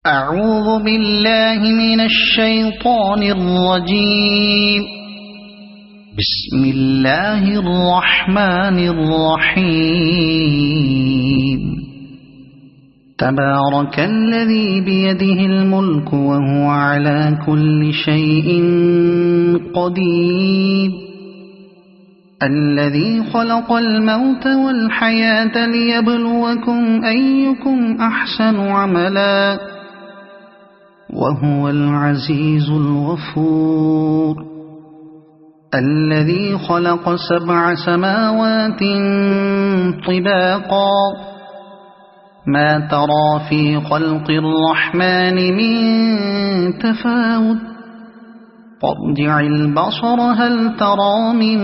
أعوذ بالله من الشيطان الرجيم. بسم الله الرحمن الرحيم. تبارك الذي بيده الملك وهو على كل شيء قدير. الذي خلق الموت والحياة ليبلوكم أيكم أحسن عملا وهو العزيز الغفور. الذي خلق 7 سماوات طباقا ما ترى في خلق الرحمن من تفاوت فارجع البصر هل ترى من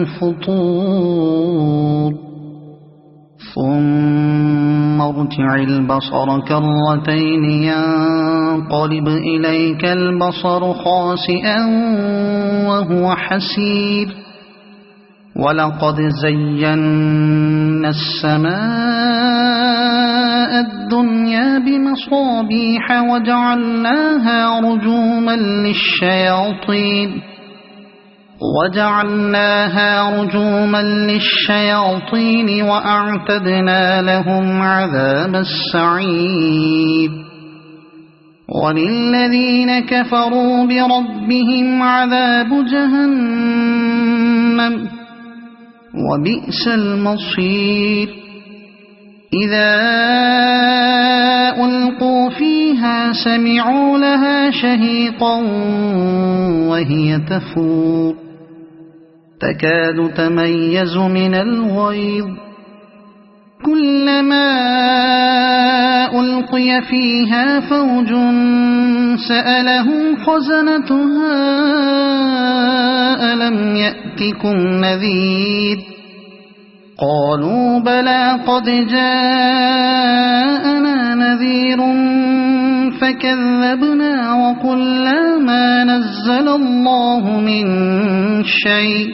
فطور ثم ارجع البصر كرتين ينقلب إليك البصر خاسئا وهو حسير. ولقد زينا السماء الدنيا بمصابيح وجعلناها رجوما للشياطين وأعتدنا لهم عذاب السعير. وللذين كفروا بربهم عذاب جهنم وبئس المصير. إذا ألقوا فيها سمعوا لها شهيقا وهي تفور تكاد تميز من الغيظ. كلما ألقي فيها فوج سألهم خزنتها ألم يأتكم نذير قالوا بلى قد جاءنا نذير فكذبنا وقلنا ما نزل الله من شيء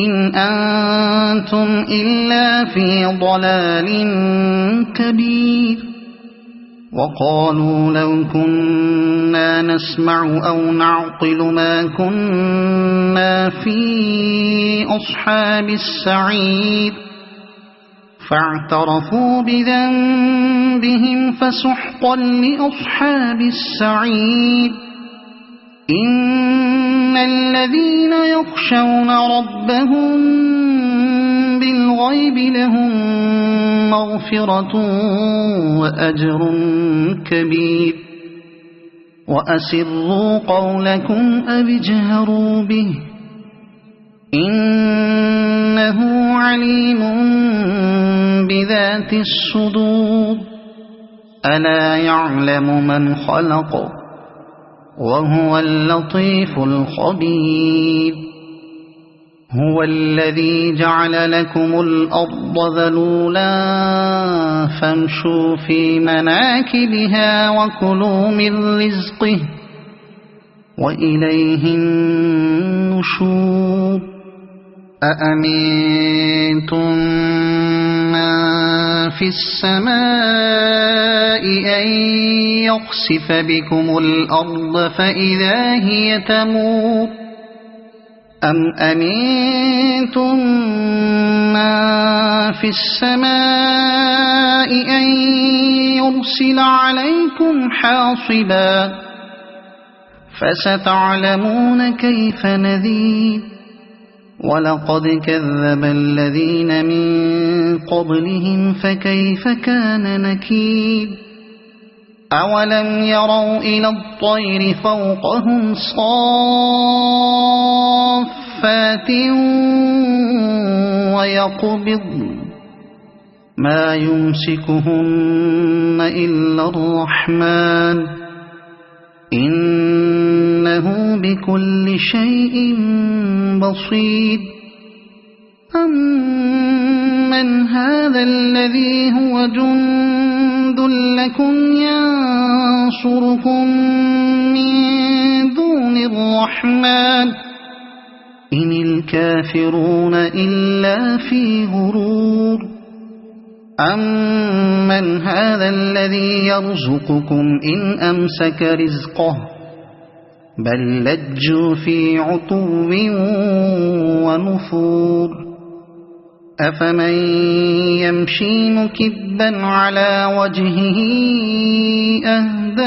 إن أنتم إلا في ضلال كبير. وقالوا لو كنا نسمع أو نعقل ما كنا في أصحاب السعير فاعترفوا بذنبهم فسحقا لأصحاب السعير. إن الذين يخشون ربهم بالغيب لهم مغفرة وأجر كبير. وأسروا قولكم أو اجهروا به إنه عليم بذات الصدور. ألا يعلم من خلق وهو اللطيف الخبير. هو الذي جعل لكم الأرض ذلولا فامشوا في مناكبها وكلوا من رزقه وإليه النشور. أأمنتم من في السماء أن يخسف بكم الأرض فإذا هي تمور أم أمنتم من في السماء أن يرسل عليكم حاصبا فستعلمون كيف نذير. ولقد كذب الذين من قبلهم فكيف كان نكير. أولم يروا إلى الطير فوقهم صافات ويقبضن ما يمسكهن إلا الرحمن إنه بكل شيء بصير. أمن هذا الذي هو جند لكم ينصركم من دون الرحمن إن الكافرون إلا في غرور. أَمَّنْ هَذَا الَّذِي يَرْزُقُكُمْ إِنْ أَمْسَكَ رِزْقَهُ بَل لَّجُّوا فِي عُتُوٍّ وَنُفُورٍ أَفَمَن يَمْشِي مُكِبًّا عَلَى وَجْهِهِ أَهْدَىٰ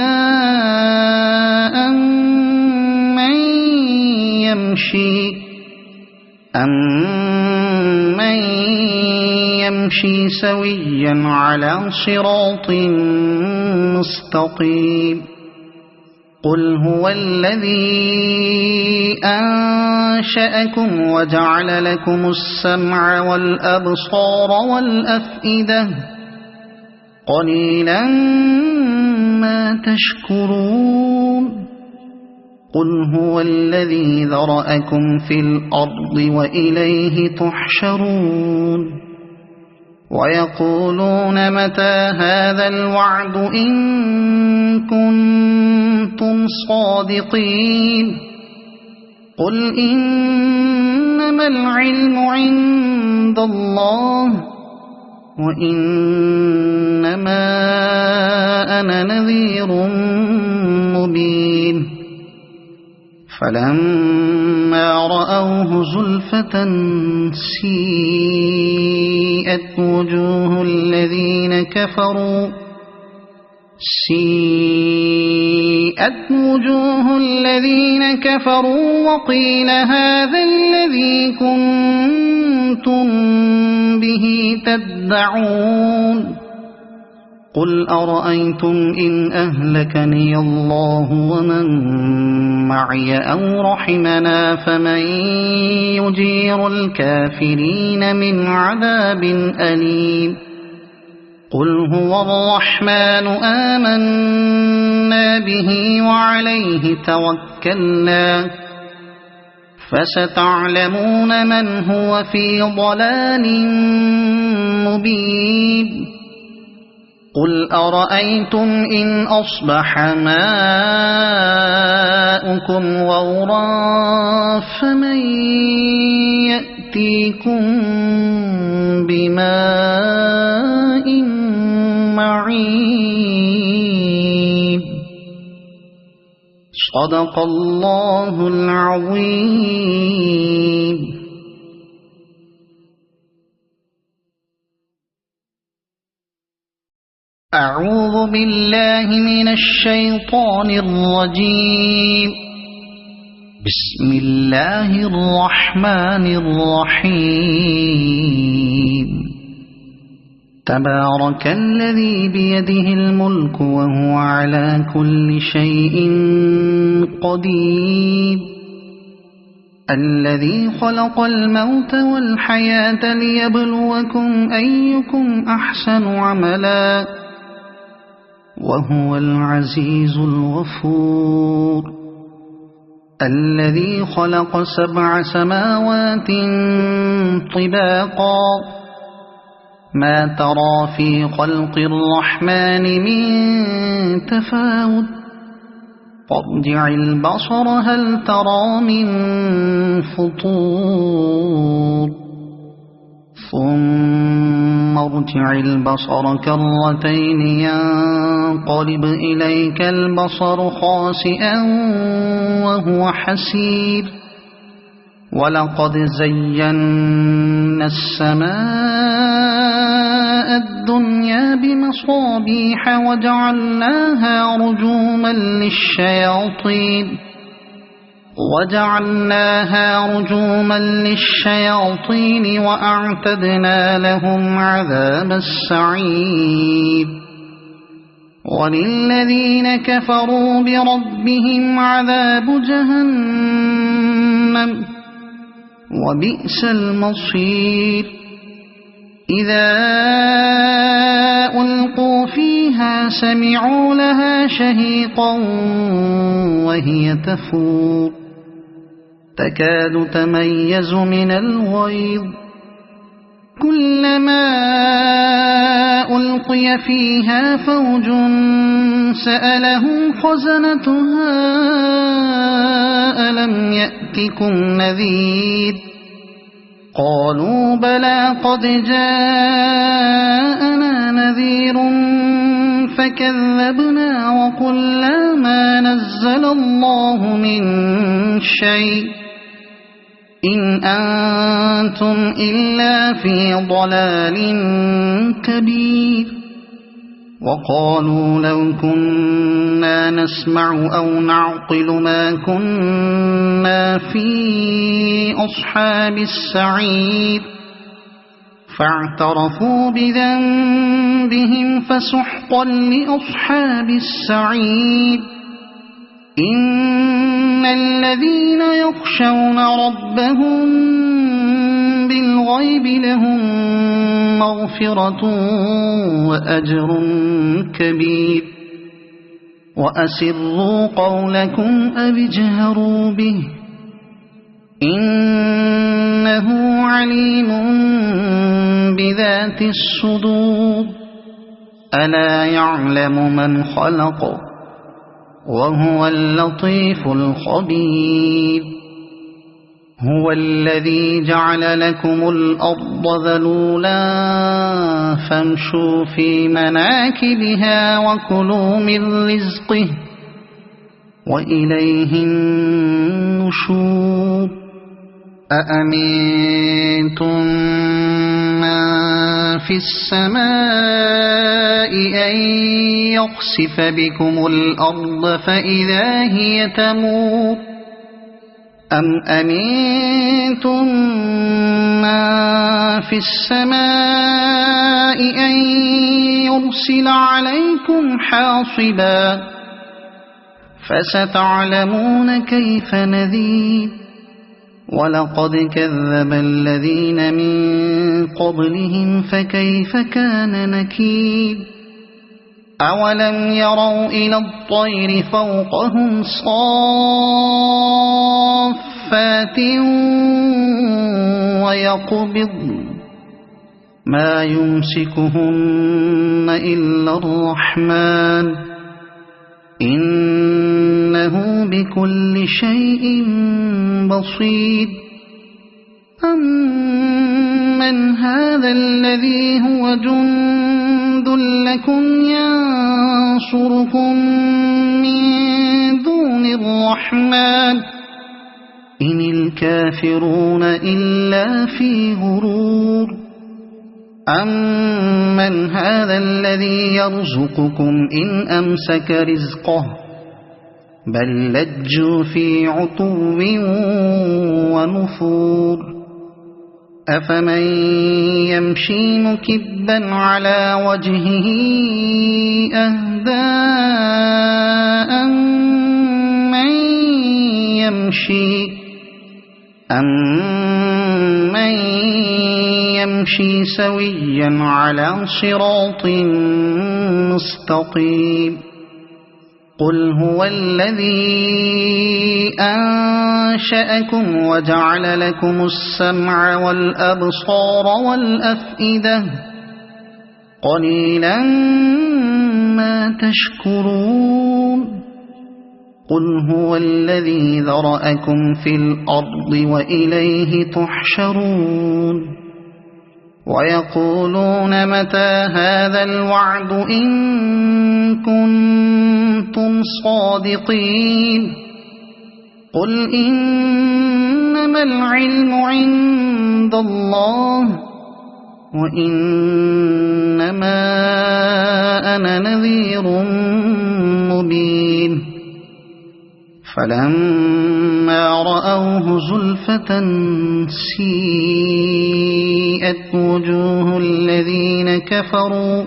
أَمَّن يَمْشِي سَوِيًّا عَلَى صِرَاطٍ مُّسْتَقِيمٍ قُلْ هُوَ الَّذِي أَنشَأَكُمْ وَجَعَلَ لَكُمُ السَّمْعَ وَالْأَبْصَارَ وَالْأَفْئِدَةَ قَلِيلًا مَّا تَشْكُرُونَ قُلْ هُوَ الَّذِي ذَرَأَكُمْ فِي الْأَرْضِ وَإِلَيْهِ تُحْشَرُونَ وَيَقُولُونَ مَتَىٰ هَٰذَا الْوَعْدُ إِن كُنتُمْ صَادِقِينَ قُلْ إِنَّمَا الْعِلْمُ عِندَ اللَّهِ وَإِنَّمَا أَنَا نَذِيرٌ مُّبِينٌ فَلَمَّا رَأَوْهُ زُلْفَةً سِيئَتْ وُجُوهُ الَّذِينَ كَفَرُوا وَقِيلَ هَٰذَا الَّذِي كُنتُم بِهِ تَدَّعُونَ قُلْ أَرَأَيْتُمْ إِنْ أَهْلَكَنِيَ اللَّهُ وَمَن مَّعِيَ أَوْ رَحِمَنَا فَمَن يُجِيرُ الْكَافِرِينَ مِنْ عَذَابٍ أَلِيمٍ قُلْ هُوَ الرَّحْمَٰنُ آمَنَّا بِهِ وَعَلَيْهِ تَوَكَّلْنَا فَسَتَعْلَمُونَ مَنْ هُوَ فِي ضَلَالٍ مُّبِينٍ قُلْ أَرَأَيْتُمْ إِنْ أَصْبَحَ مَاؤُكُمْ غَوْرًا فَمَن يَأْتِيكُم بِمَاءٍ مَّعِينٍ صَدَقَ اللَّهُ الْعَظِيمُ. أعوذ بالله من الشيطان الرجيم. بسم الله الرحمن الرحيم. تبارك الذي بيده الملك وهو على كل شيء قدير الذي خلق الموت والحياة ليبلوكم أيكم أحسن عملا وهو العزيز الغفور الذي خلق 7 سماوات طباقا ما ترى في خلق الرحمن من تفاوت فارجع البصر هل ترى من فطور ثم ارجع البصر كرتين ينقلب إليك البصر خاسئا وهو حسير ولقد زينا السماء الدنيا بمصابيح وجعلناها رجوما للشياطين وأعتدنا لهم عذاب السعير وللذين كفروا بربهم عذاب جهنم وبئس المصير إذا ألقوا فيها سمعوا لها شهيقا وهي تفور تكاد تميز من الغيظ كلما ألقي فيها فوج سألهم خزنتها ألم يأتكم نذير قالوا بلى قد جاءنا نذير فكذبنا وقلنا ما نزل الله من شيء إن أنتم إلا في ضلال كبير وقالوا لو كنا نسمع أو نعقل ما كنا في أصحاب السعير فاعترفوا بذنبهم فسحقا لأصحاب السعير إن الذين يخشون ربهم بالغيب لهم مغفرة وأجر كبير وأسروا قولكم أو اجهروا به إنه عليم بذات الصدور ألا يعلم من خلق وهو اللطيف الخبير هو الذي جعل لكم الأرض ذلولا فامشوا في مناكبها وكلوا من رزقه وإليه النشور أأمنتم من في السماء أن يخسف بكم الأرض فإذا هي تمور أم أمنتم من في السماء أن يرسل عليكم حاصبا فستعلمون كيف نذير ولقد كذب الذين من قبلهم فكيف كان نكير أولم يروا إلى الطير فوقهم صافات ويقبض ما يمسكهن إلا الرحمن إنه بكل شيء بصير أمن هذا الذي هو جند لكم ينصركم من دون الرحمن إن الكافرون إلا في غرور أمن هذا الذي يرزقكم إن أمسك رزقه بل لجوا في عتو ونفور أفمن يمشي مكبا على وجهه أهدى أمن يمشي سويا على صراط مستقيم قل هو الذي أنشأكم وجعل لكم السمع والأبصار والأفئدة قليلا ما تشكرون قل هو الذي ذرأكم في الأرض وإليه تحشرون ويقولون متى هذا الوعد إن كنتم صادقين قل إنما العلم عند الله وإنما أنا نذير مبين فلما رأوه زلفة سيئت وجوه الذين كفروا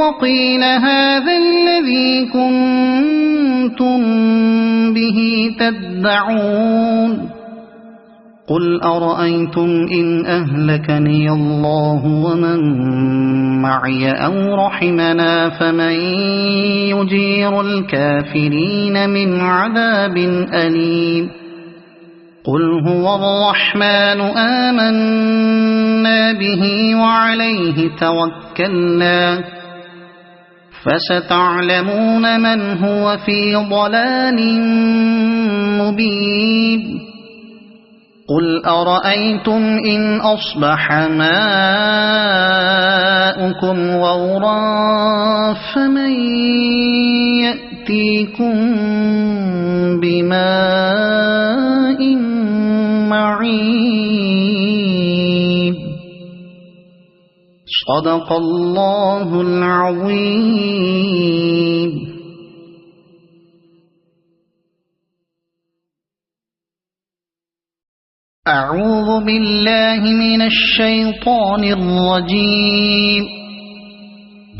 وقيل هذا الذي كنتم به تدعون قل أرأيتم إن أهلكني الله ومن معي أو رحمنا فمن يجير الكافرين من عذاب أليم قل هو الرحمن آمنا به وعليه توكلنا فستعلمون من هو في ضلال مبين قل أرأيتم إن أصبح ماؤكم غورا فمن يأتيكم بماء معين. صدق الله العظيم. أعوذ بالله من الشيطان الرجيم.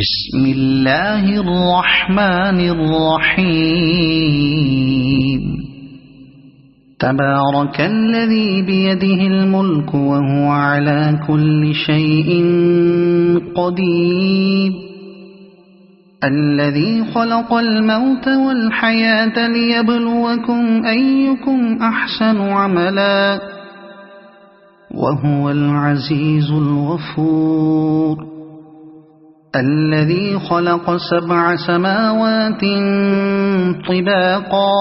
بسم الله الرحمن الرحيم. تبارك الذي بيده الملك وهو على كل شيء قدير. الذي خلق الموت والحياة ليبلوكم أيكم أحسن عملا وهو العزيز الغفور. الذي خلق 7 سماوات طباقا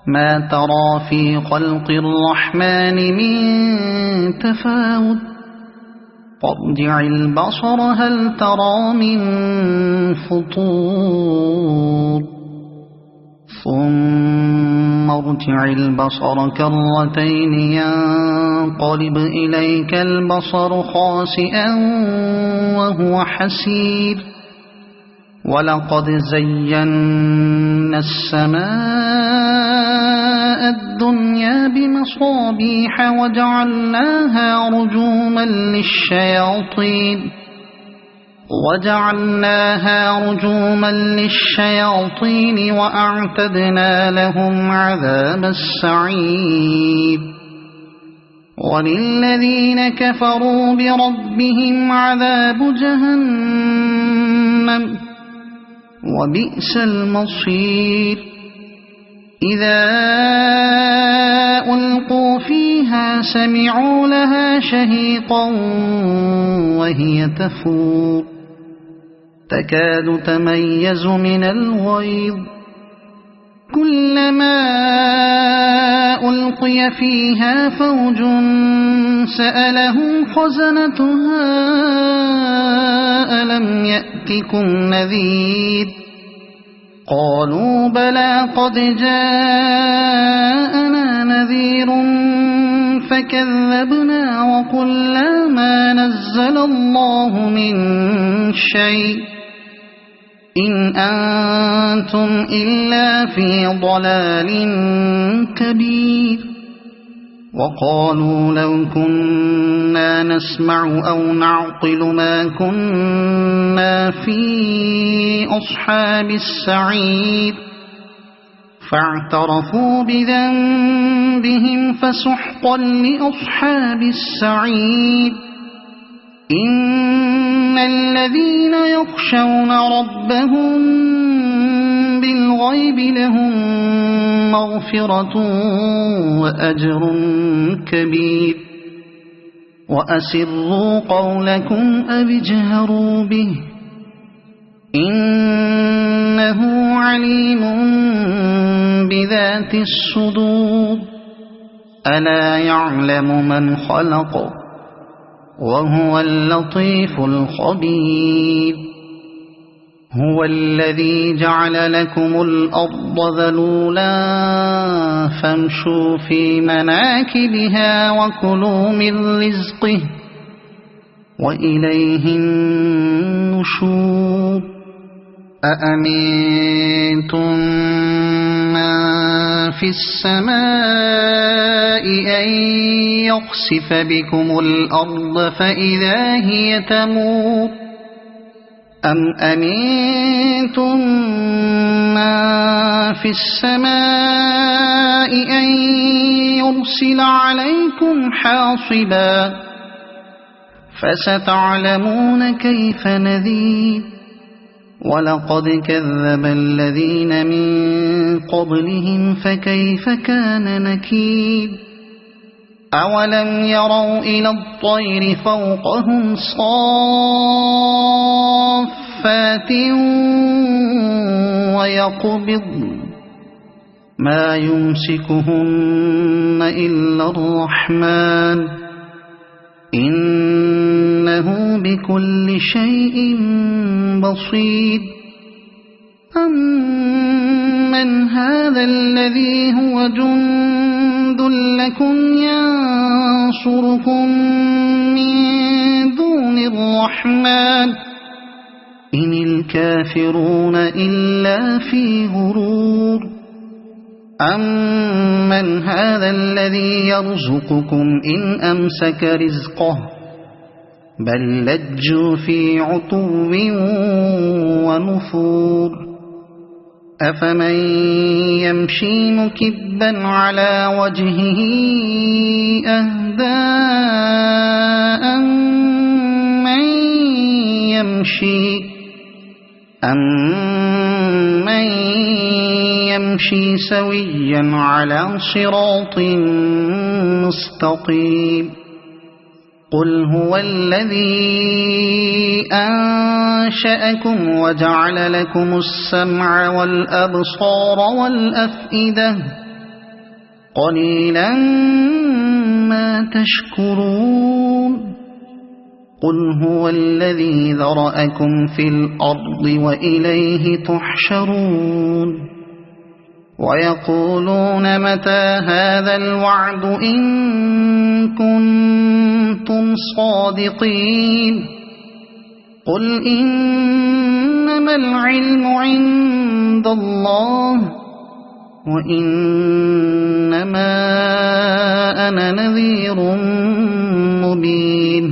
ما ترى في خلق الرحمن من تفاوت فارجع البصر هل ترى من فطور ثم ارجع البصر كرتين ينقلب إليك البصر خاسئا وهو حسير. ولقد زينا السماء الدنيا بمصابيح وجعلناها رجوما للشياطين وأعتدنا لهم عذاب السعير. وللذين كفروا بربهم عذاب جهنم وبئس المصير. إذا ألقوا فيها سمعوا لها شهيقا وهي تفور تكاد تميز من الغيظ. كلما ألقي فيها فوج سألهم خزنتها ألم يأتكم نذير قالوا بلى قد جاءنا نذير فكذبنا وقلنا ما نزل الله من شيء إن أنتم إلا في ضلال كبير. وقالوا لو كنا نسمع أو نعقل ما كنا في أصحاب السعير فاعترفوا بذنبهم فسحقا لأصحاب السعير. إن الذين يخشون ربهم بالغيب لهم مغفرة وأجر كبير. وأسروا قولكم أو اجهروا به إنه عليم بذات الصدور. ألا يعلم من خلق وهو اللطيف الخبير. هو الذي جعل لكم الأرض ذلولا فامشوا في مناكبها وكلوا من رزقه وإليه النشور. أأمنتم من في السماء أن يخسف بكم الأرض فإذا هي تمور أم أمنتم من في السماء أن يرسل عليكم حاصبا فستعلمون كيف نذير. ولقد كذب الذين من قبلهم فكيف كان نكير. أولم يروا إلى الطير فوقهم صافات ويقبضن ما يمسكهن إلا الرحمن إنه بكل شيء بصير أمن هذا الذي هو جند لكم ينصركم من دون الرحمن إن الكافرون إلا في غرور أمن هذا الذي يرزقكم إن أمسك رزقه بل لجوا في عتو ونفور أفمن يمشي مكبا على وجهه أهدى أمن يمشي سويا على صراط مستقيم قل هو الذي أنشأكم وجعل لكم السمع والأبصار والأفئدة قليلا ما تشكرون قل هو الذي ذرأكم في الأرض وإليه تحشرون ويقولون متى هذا الوعد إن كنتم صادقين قل إنما العلم عند الله وإنما أنا نذير مبين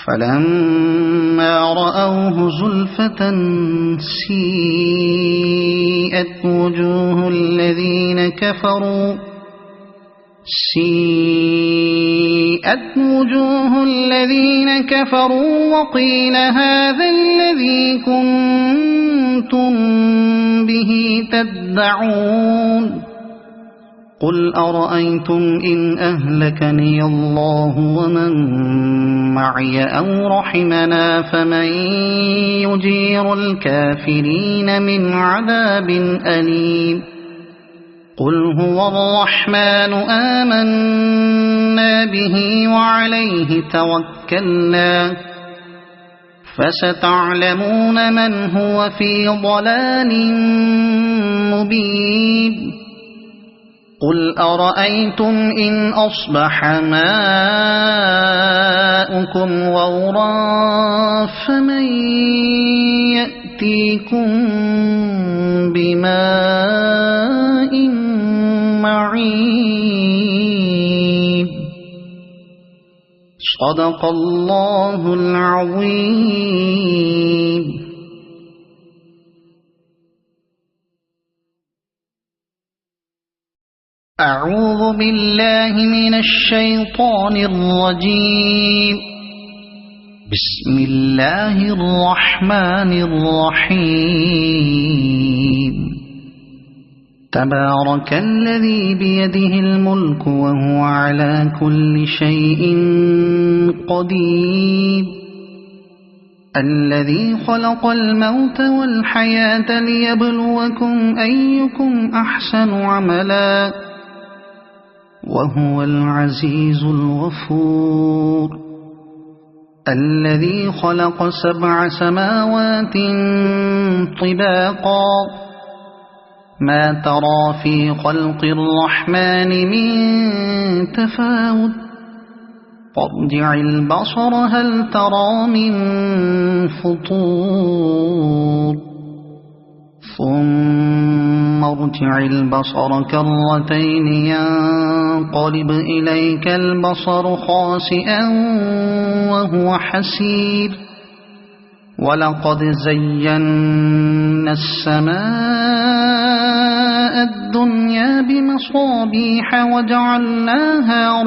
فلما رأوه زلفة سيئت وجوه الذين كفروا وقيل هذا الذي كنتم به تدعون قل أرأيتم إن أهلكني الله ومن معي أو رحمنا فمن يجير الكافرين من عذاب أليم قل هو الرحمن آمنا به وعليه توكلنا فستعلمون من هو في ضلال مبين قل أرأيتم إن أصبح ماؤكم غورا فمن يأتيكم بماء معين صدق الله العظيم. أعوذ بالله من الشيطان الرجيم. بسم الله الرحمن الرحيم. تبارك الذي بيده الملك وهو على كل شيء قدير الذي خلق الموت والحياة ليبلوكم أيكم أحسن عملا وهو العزيز الغفور الذي خلق 7 سماوات طباقا ما ترى في خلق الرحمن من تفاوت فارجع البصر هل ترى من فطور ثم ارجع البصر كرتين ينقلب إليك البصر خاسئا وهو حسير ولقد زينا السماء الدنيا بمصابيح وجعلناها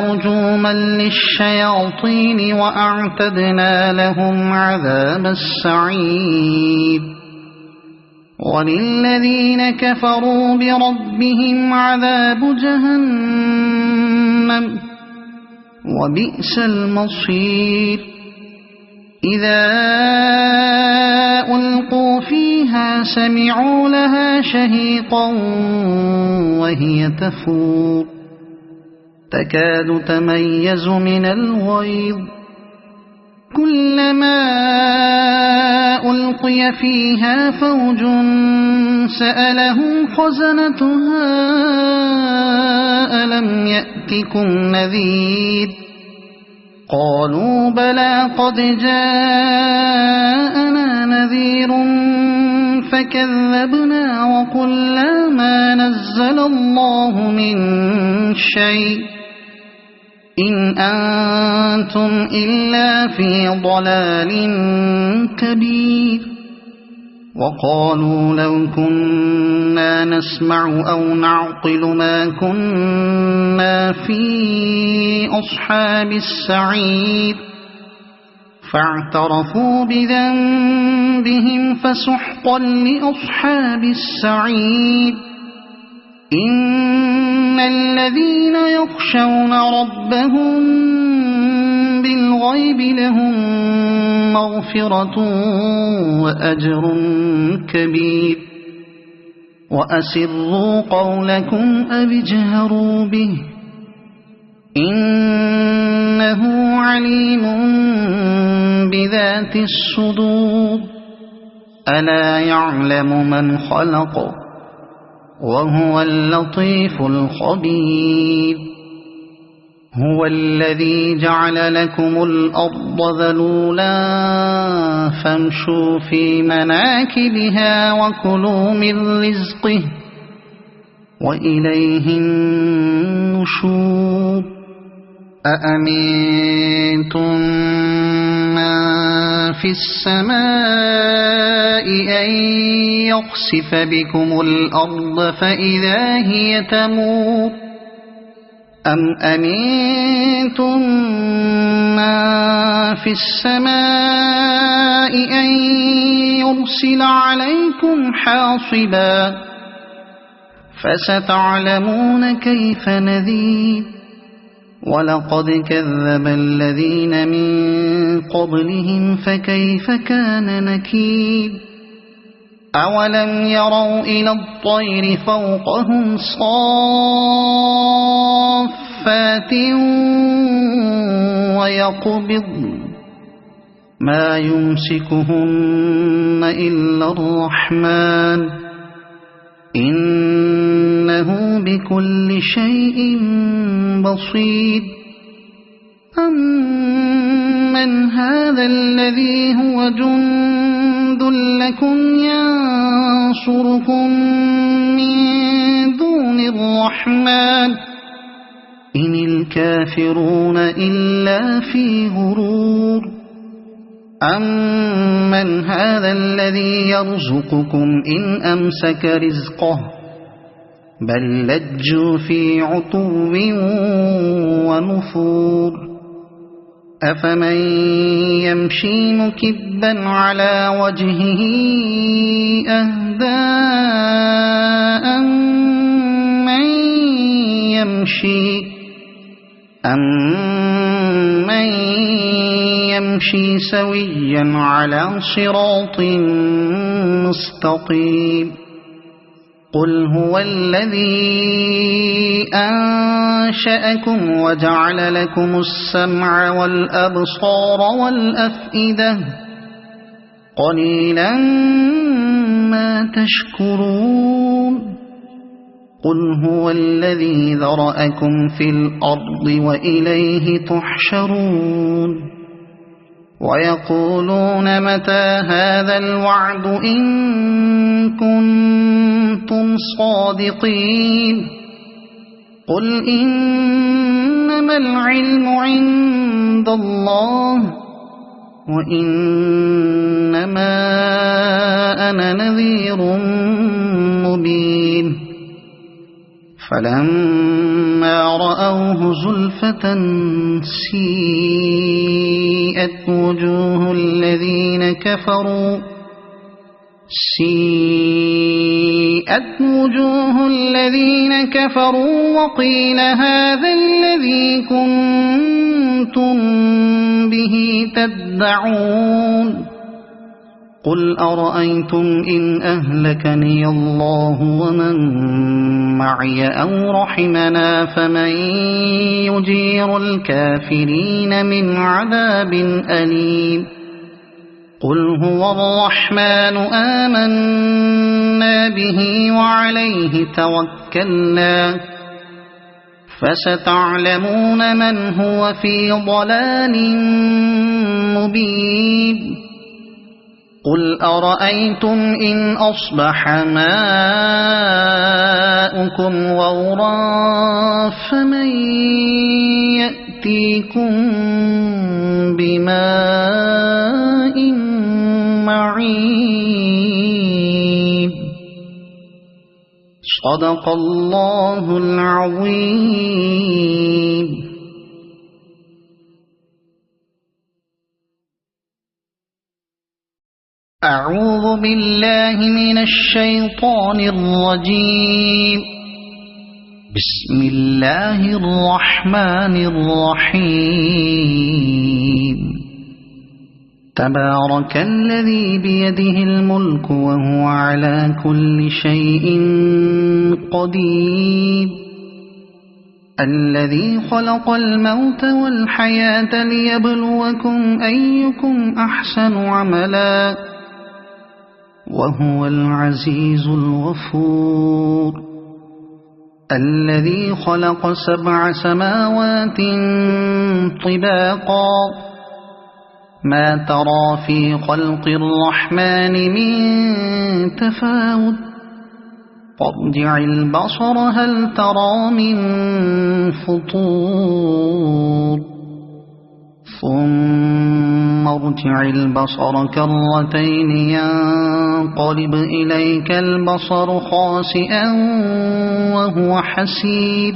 رجوما للشياطين وأعتدنا لهم عذاب السعير وللذين كفروا بربهم عذاب جهنم وبئس المصير إذا ألقوا فيها سمعوا لها شهيقا وهي تفور تكاد تميز من الغيظ كلما ألقي فيها فوج سألهم خزنتها ألم يأتكم نذير قالوا بلى قد جاءنا نذير فكذبنا وقلنا ما نزل الله من شيء إن أنتم إلا في ضلال كبير وقالوا لو كنا نسمع أو نعقل ما كنا في أصحاب السعير فاعترفوا بذنبهم فسحقا لأصحاب السعير إن الذين يخشون ربهم بالغيب لهم مغفرة وأجر كبير وأسروا قولكم أو اجهروا به إنه عليم بذات الصدور ألا يعلم من خلق وهو اللطيف الخبير هو الذي جعل لكم الأرض ذلولا فامشوا في مناكبها وكلوا من رزقه وإليه النشور أأمنتم من في السماء أن يخسف بكم الأرض فإذا هي تمور أم أمنتم من في السماء أن يرسل عليكم حاصبا فستعلمون كيف نذير ولقد كذب الذين من قبلهم فكيف كان نكير أولم يروا إلى الطير فوقهم صافات ويقبضن ما يمسكهن إلا الرحمن إنه بكل شيء بصير أمن هذا الذي هو جند لكم ينصركم من دون الرحمن إن الكافرون إلا في غرور أمن هذا الذي يرزقكم إن أمسك رزقه بل لجوا في عتو ونفور أفمن يمشي مكبا على وجهه أهدى أمن يمشي سويا على صراط مستقيم قل هو الذي أنشأكم وجعل لكم السمع والأبصار والأفئدة قليلا ما تشكرون قل هو الذي ذرأكم في الأرض وإليه تحشرون ويقولون متى هذا الوعد إن كنتم صادقين قل إنما العلم عند الله وإنما أنا نذير مبين فلما رأوه زلفة سيئت وجوه الذين كفروا وقيل هذا الذي كنتم كنتم به تدعون قل أرأيتم إن أهلكني الله ومن معي أو رحمنا فمن يجير الكافرين من عذاب أليم قل هو الرحمن آمنا به وعليه توكلنا فستعلمون من هو في ضلال مبين قل أرأيتم إن أصبح ماؤكم غورا فمن يأتيكم بماء معين صدق الله العظيم. أعوذ بالله من الشيطان الرجيم. بسم الله الرحمن الرحيم. تبارك الذي بيده الملك وهو على كل شيء قدير الذي خلق الموت والحياة ليبلوكم أيكم أحسن عملا وهو العزيز الغفور الذي خلق 7 سماوات طباقا ما ترى في خلق الرحمن من تفاوت فارجع البصر هل ترى من فطور ثم ارجع البصر كرتين ينقلب إليك البصر خاسئا وهو حسير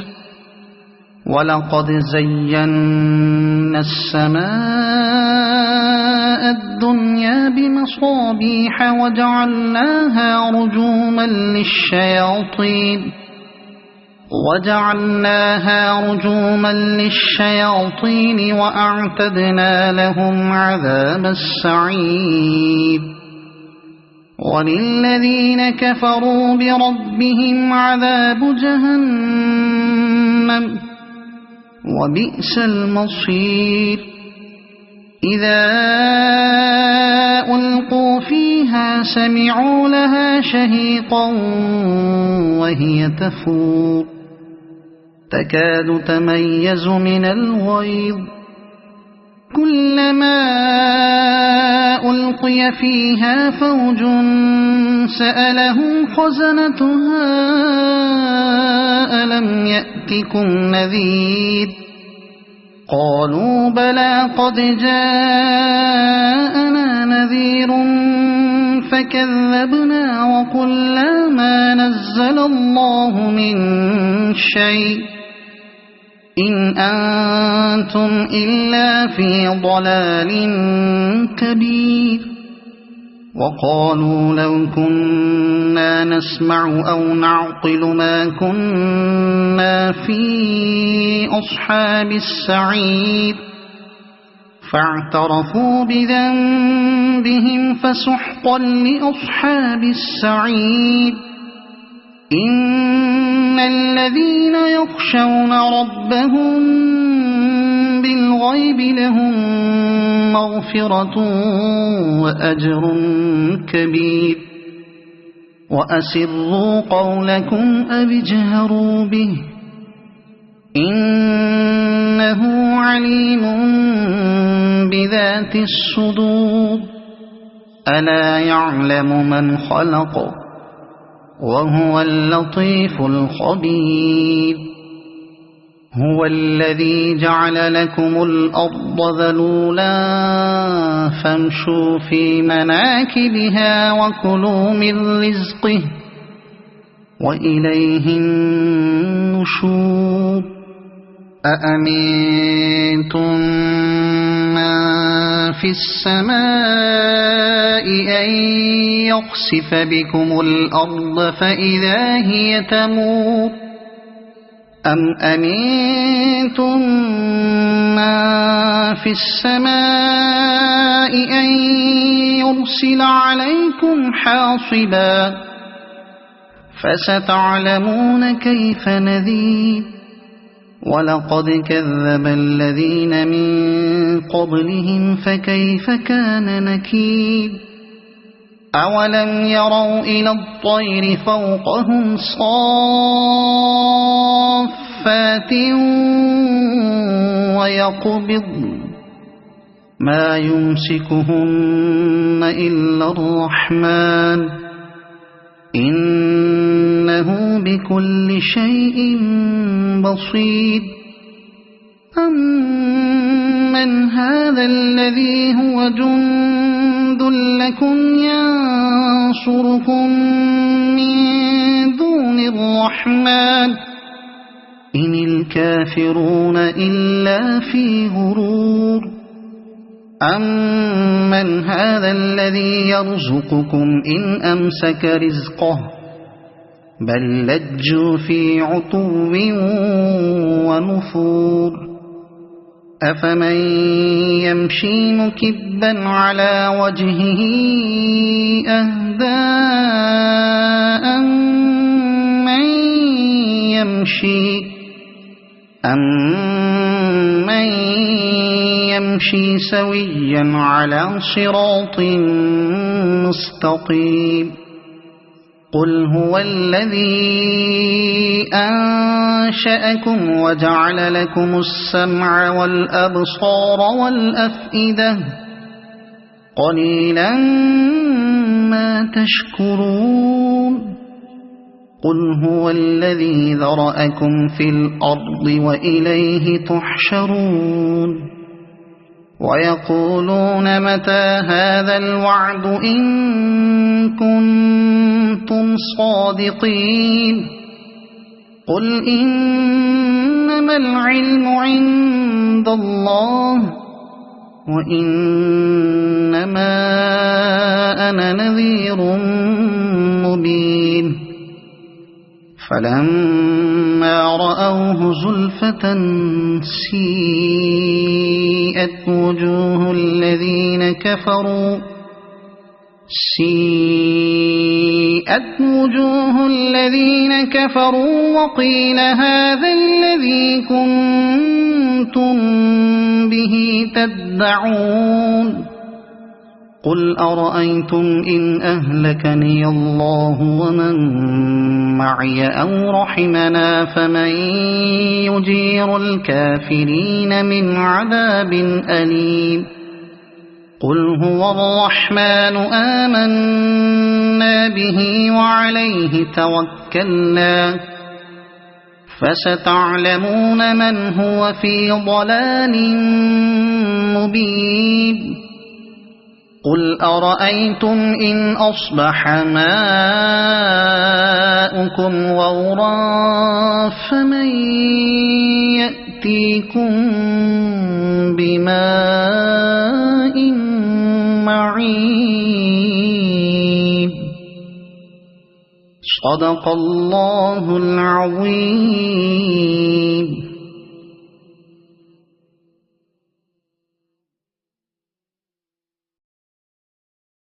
ولقد زينا السماء الدنيا بمصابيح وجعلناها رجوما للشياطين وأعتدنا لهم عذاب السعير وللذين كفروا بربهم عذاب جهنم وبئس المصير إذا ألقوا فيها سمعوا لها شهيقا وهي تفور تكاد تميز من الغيظ كلما ألقي فيها فوج سألهم خزنتها ألم يأتكم نذير قالوا بلى قد جاءنا نذير فكذبنا وقلنا ما نزل الله من شيء إن أنتم إلا في ضلال كبير وقالوا لو كنا نسمع أو نعقل ما كنا في أصحاب السعير فاعترفوا بذنبهم فسحقا لأصحاب السعير إن الذين يخشون ربهم بالغيب لهم مغفرة وأجر كبير وأسروا قولكم أو اجهروا به إنه عليم بذات الصدور ألا يعلم من خلق وهو اللطيف الخبير هو الذي جعل لكم الأرض ذلولا فامشوا في مناكبها وكلوا من رزقه وإليه النشور أأمنتم من في السماء أن يخسف بكم الأرض فإذا هي تمور أم أمنتم من في السماء أن يرسل عليكم حاصبا فستعلمون كيف نذير ولقد كذب الذين من قبلهم فكيف كان نكير أولم يروا إلى الطير فوقهم صافات ويقبضن ما يمسكهن إلا الرحمن إنه بكل شيء بصير أمن هذا الذي هو جند لكم ينصركم من دون الرحمن إن الكافرون إلا في غرور أمن هذا الذي يرزقكم إن أمسك رزقه بل لجوا في عتو ونفور أفمن يمشي مكبا على وجهه أهدى أمن يمشي سويا على صراط مستقيم قل هو الذي أنشأكم وجعل لكم السمع والأبصار والأفئدة قليلا ما تشكرون قل هو الذي ذرأكم في الأرض وإليه تحشرون ويقولون متى هذا الوعد إن كنتم صادقين قل إنما العلم عند الله وإنما أنا نذير مبين فلما رأوه زلفة سيئت وجوه الذين كفروا وقيل هذا الذي كنتم به تدعون قل أرأيتم إن أهلكني الله ومن معي أو رحمنا فمن يجير الكافرين من عذاب أليم قل هو الرحمن آمنا به وعليه توكلنا فستعلمون من هو في ضلال مبين قل أرأيتم إن أصبح ماؤكم غورا فمن يأتيكم بماء معين صدق الله العظيم.